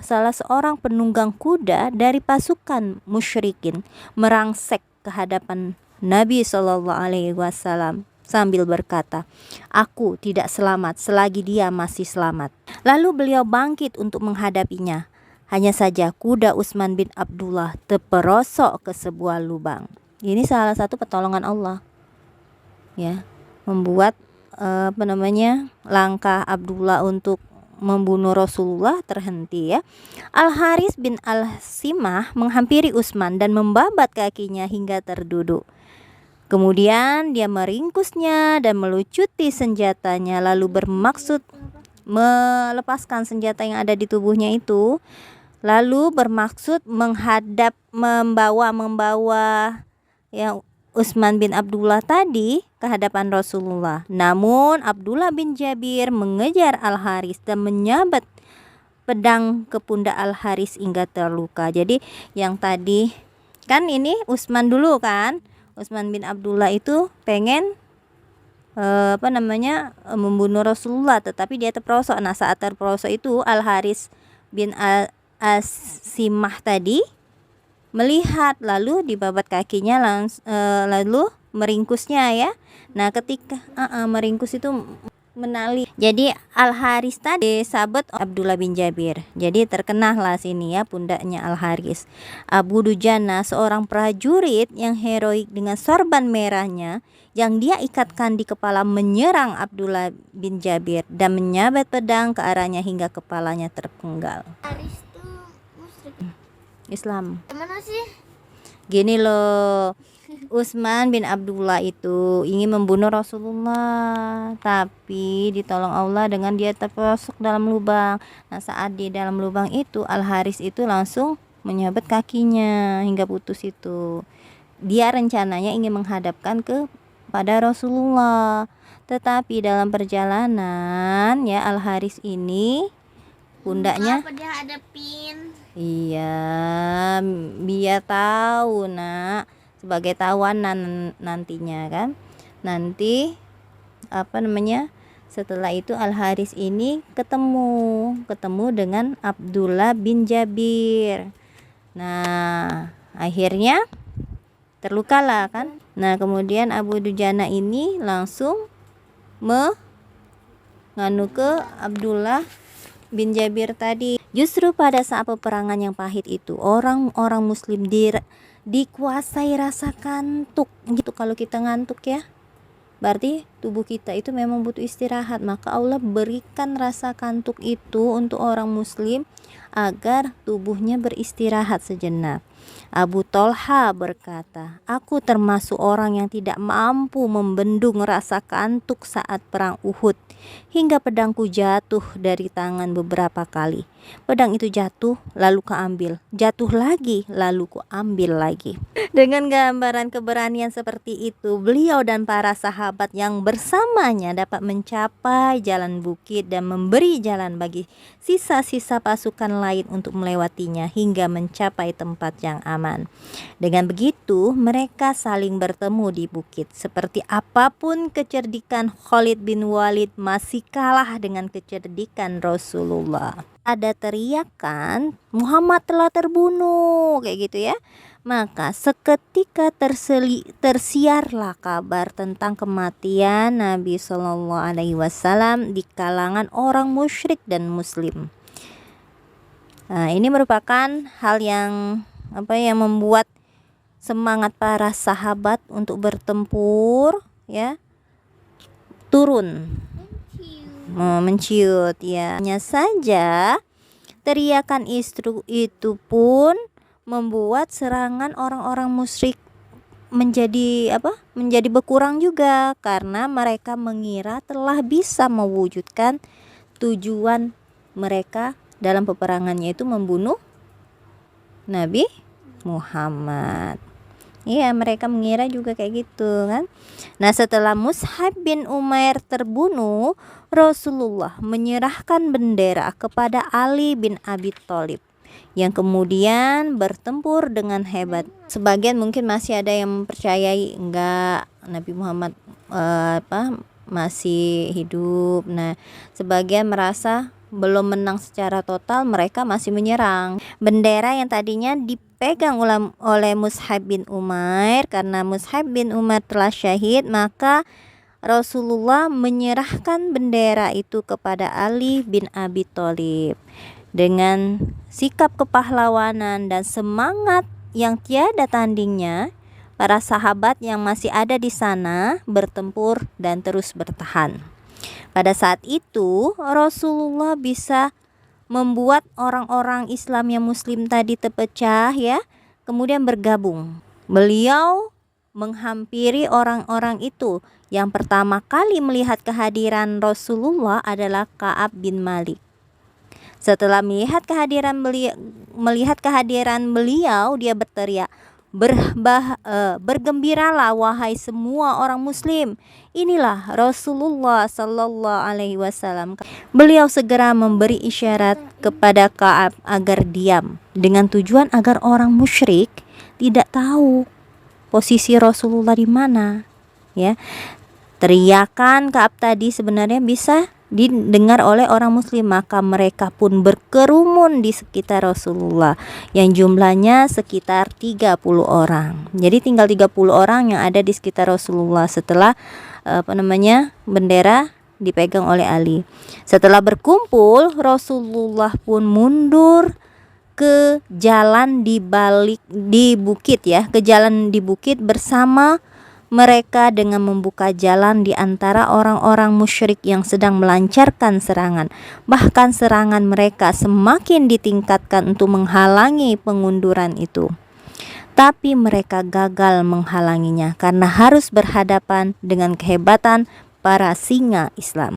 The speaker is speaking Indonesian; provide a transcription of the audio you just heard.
salah seorang penunggang kuda dari pasukan musyrikin merangsek ke hadapan Nabi Shallallahu Alaihi Wasallam sambil berkata, "Aku tidak selamat selagi dia masih selamat." Lalu beliau bangkit untuk menghadapinya. Hanya saja kuda Utsman bin Abdullah terperosok ke sebuah lubang. Ini salah satu pertolongan Allah, ya, membuat langkah Abdullah untuk membunuh Rasulullah terhenti, ya. Al-Haris bin Al-Simah menghampiri Utsman dan membabat kakinya hingga terduduk. Kemudian dia meringkusnya dan melucuti senjatanya, lalu bermaksud melepaskan senjata yang ada di tubuhnya itu, lalu bermaksud membawa yang Utsman bin Abdullah tadi ke hadapan Rasulullah. Namun Abdullah bin Jabir mengejar Al-Haris dan menyabat pedang ke pundak Al-Haris hingga terluka. Jadi yang tadi kan ini Utsman dulu kan, Utsman bin Abdullah itu pengen membunuh Rasulullah, tetapi dia terperosok. Nah, saat terperosok itu Al-Haris bin Al-Simah tadi melihat, lalu dibabat kakinya, lalu meringkusnya, ya. Nah, ketika meringkus itu menali. Jadi Al-Haris tadi sahabat Abdullah bin Jabir. Jadi terkenalah sini, ya, pundaknya Al-Haris. Abu Dujana, seorang prajurit yang heroik dengan sorban merahnya yang dia ikatkan di kepala, menyerang Abdullah bin Jabir dan menyabat pedang ke arahnya hingga kepalanya terpenggal. Islam. Mana sih? Gini loh, Utsman bin Abdullah itu ingin membunuh Rasulullah, tapi ditolong Allah dengan dia terperosok dalam lubang. Nah, saat di dalam lubang itu Al-Haris itu langsung menyabat kakinya hingga putus itu. Dia rencananya ingin menghadapkan kepada Rasulullah, tetapi dalam perjalanan, ya, Al-Haris ini pundaknya dia ada pin. Iya, biar tahu, nak, sebagai tawanan nantinya kan. Nanti setelah itu Al-Haris ini ketemu dengan Abdullah bin Jabir. Nah, akhirnya terlukalah kan. Nah, kemudian Abu Dujana ini langsung menganu ke Abdullah bin Jabir tadi. Justru pada saat peperangan yang pahit itu, orang-orang muslim dikuasai rasa kantuk gitu. Kalau kita ngantuk, ya, berarti tubuh kita itu memang butuh istirahat. Maka Allah berikan rasa kantuk itu untuk orang muslim agar tubuhnya beristirahat sejenak. Abu Tolha berkata, "Aku termasuk orang yang tidak mampu membendung rasa kantuk saat perang Uhud, hingga pedangku jatuh dari tangan beberapa kali. Pedang itu jatuh, lalu kuambil, jatuh lagi, lalu kuambil lagi." Dengan gambaran keberanian seperti itu, beliau dan para sahabat yang bersamanya dapat mencapai jalan bukit dan memberi jalan bagi sisa-sisa pasukan lain untuk melewatinya hingga mencapai tempat yang aman. Dengan begitu, mereka saling bertemu di bukit. Seperti apapun kecerdikan Khalid bin Walid, masih kalah dengan kecerdikan Rasulullah. Ada teriakan, "Muhammad telah terbunuh," kayak gitu, ya. Maka seketika tersiarlah kabar tentang kematian Nabi Shallallahu Alaihi Wasallam di kalangan orang musyrik dan muslim. Nah, ini merupakan hal yang membuat semangat para sahabat untuk bertempur, ya, turun menciut, ya. Hanya saja teriakan itu pun membuat serangan orang-orang musyrik menjadi berkurang juga, karena mereka mengira telah bisa mewujudkan tujuan mereka dalam peperangannya, itu membunuh Nabi Muhammad. Iya, mereka mengira juga kayak gitu kan. Nah, setelah Mus'ab bin Umair terbunuh, Rasulullah menyerahkan bendera kepada Ali bin Abi Thalib yang kemudian bertempur dengan hebat. Sebagian mungkin masih ada yang mempercayai enggak, Nabi Muhammad masih hidup. Nah, sebagian merasa belum menang secara total, mereka masih menyerang. Bendera yang tadinya dipegang oleh Mus'ab bin Umair, karena Mus'ab bin Umair telah syahid, maka Rasulullah menyerahkan bendera itu kepada Ali bin Abi Thalib. Dengan sikap kepahlawanan dan semangat yang tiada tandingnya, para sahabat yang masih ada di sana bertempur dan terus bertahan. Pada saat itu Rasulullah bisa membuat orang-orang Islam yang muslim tadi terpecah ya, kemudian bergabung. Beliau menghampiri orang-orang itu. Yang pertama kali melihat kehadiran Rasulullah adalah Ka'ab bin Malik. Setelah melihat kehadiran beliau, dia berteriak, bergembiralah wahai semua orang muslim, inilah Rasulullah sallallahu alaihi wasallam. Beliau segera memberi isyarat kepada Ka'ab agar diam, dengan tujuan agar orang musyrik tidak tahu posisi Rasulullah di mana, ya. Teriakan Ka'ab tadi sebenarnya bisa didengar oleh orang muslim, maka mereka pun berkerumun di sekitar Rasulullah yang jumlahnya sekitar 30 orang. Jadi tinggal 30 orang yang ada di sekitar Rasulullah setelah bendera dipegang oleh Ali. Setelah berkumpul, Rasulullah pun mundur ke jalan di bukit ya, ke jalan di bukit bersama mereka dengan membuka jalan di antara orang-orang musyrik yang sedang melancarkan serangan. Bahkan serangan mereka semakin ditingkatkan untuk menghalangi pengunduran itu. Tapi mereka gagal menghalanginya karena harus berhadapan dengan kehebatan para singa Islam.